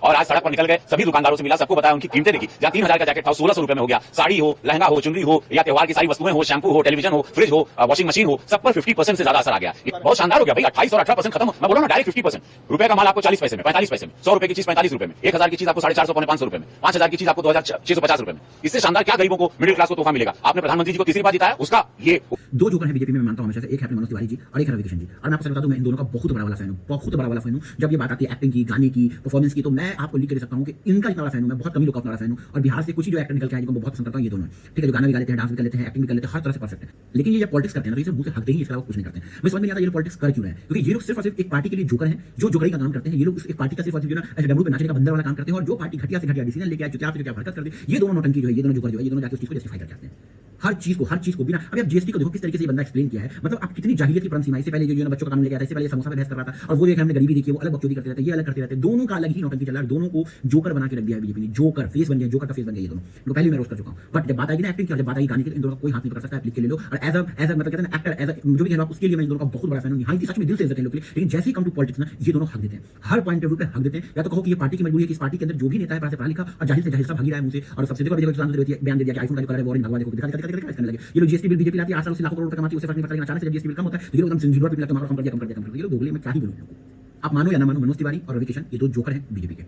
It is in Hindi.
और आज सड़क पर निकल गए, सभी दुकानदारों से मिला, सबको बताया, उनकी कीमतें देखी। जहां 3,000 का जैकेट था 1,600 रुपए में हो गया। साड़ी हो, लहंगा हो, चुनरी हो या त्योहार की सारी वस्तुएं हो, शैम्पू हो, टेलीविजन हो, फ्रिज हो, वॉशिंग मशीन हो, सब पर 50% से ज्यादा असर आ गया। बहुत शानदार हो गया भाई, 28 और 18% खत्म। मैं बोला ना, डायरेक्ट 50%। रुपए का माल आपको 40 पैसे में, 45 पैसे में, 100 रुपए की चीज 45 रुपए में, 1,000 की चीज आपको 450 पौने 500 रुपए में, 5,000 की चीज आपको 2,650 रुपए में। इससे शानदार क्या गरीबों को, मिडिल क्लास को तोहफा मिलेगा। आपने प्रधानमंत्री जी को तीसरी बार जिताया, उसका ये दो जोकर हैं बीजेपी में, मैं मानता हूं हमेशा से। एक है अपने मनोज तिवारी जी और एक है रवि किशन जी। और मैं आपको बता दूं, मैं इन दोनों का बहुत बड़ा वाला फैन हूं, बहुत बड़ा वाला फैन हूं। जब ये बात आती है एक्टिंग की, गाने की, परफॉर्मेंस की, तो मैं आपको लिख के दे सकता हूं कि इनका इतना बड़ा फैन हूं मैं, बहुत कम ही लोग का उतना बड़ा फैन हूं। और बिहार से कुछ ही जो एक्टर निकल के आए जिनको मैं बहुत पसंद करता हूं, ये दोनों हैं। ठीक है, जो गाना भी गा लेते हैं, डांस भी कर लेते हैं, एक्टिंग भी कर लेते हैं, हर तरह से परफेक्ट है। लेकिन ये जब पॉलिटिक्स करते हैं ना, तो ये मुंह से हकते ही, इसके अलावा कुछ नहीं करते हैं। मैं समझ में नहीं आता ये लोग पॉलिटिक्स कर क्यों रहे हैं, क्योंकि ये लोग सिर्फ और सिर्फ एक पार्टी के लिए जोकर हैं, जो जोकरी का काम करते हैं। ये लोग एक पार्टी का सिर्फ और सिर्फ जो ना ऐसे डमरू पे नाचने का बंदर वाला काम करते हैं, और जो पार्टी घटिया से घटिया डिसीजन लेके आए, जो क्या हरकत कर दे, ये दोनों नौटंकी जो है, ये दोनों जोकर जो है, ये दोनों जाके उस चीज को जस्टिफाई करके आते हैं। हर चीज को बिना। अभी आप जीएसटी को देखो किस तरीके से ये बंदा एक्सप्लेन किया है, मतलब आप कितनी जाहिलियत की परम सीमा। इससे पहले जो ना बच्चों का कानून लेके आया था, इससे पहले समोसा पे बहस कर रहा था, और वो एक हमने गरीबी देखी, वो अलग बकचोदी करते रहते हैं, ये अलग करते रहते हैं। दोनों का अलग ही नौटंकी चल रहा है, दोनों को जोकर बना के रख दिया है बीजेपी ने। जोकर फेस बन गया, जोकर का फेस बन गया ये दोनों। तो पहले मैं रोस्ट कर चुका हूं, बट जब बात आएगी ना एक्टिंग की, और जब बात आएगी गाने की, इन दोनों का कोई हाथ नहीं पकड़ सकता है। लिख के ले लो। और एज अ मतलब कहते हैं ना एक्टर, एज अ जो भी है उसके लिए मैं इन दोनों का बहुत बड़ा फैन हूं। हां, सच में दिल से इज्जत है लोग के लिए। लेकिन जैसे ही कम टू पॉलिटिक्स ना, ये दोनों हक देते हैं, हर पॉइंट ऑफ व्यू पे हक देते हैं। या तो कहो कि ये पार्टी की मजबूरी है कि इस पार्टी के अंदर जो भी नेता है पढ़ा लिखा और जाहिल से जाहिल सा भागी रहा है मुंह से। और सबसे देखो बयान दे दिया कि आईफोन का जो कलर है वो ऑरेंज भगवा देखो, दिखा करने लगे। ये लोग जीएसटी बिल बीजेपी लाती है, 8 साल से लाखों करोड़ रुपए कमाती है, उसे फर्क नहीं पड़ता। लेकिन अचानक से जब जीएसटी बिल कम होता है तो ये लोग एकदम सिंगुलर पे लगता है, कम कर दिया। ये लोग दोगले, मैं क्या ही बोलूं। आप मानो या ना मानो, मनोज तिवारी और रवि किशन ये दो जोकर हैं बीजेपी के।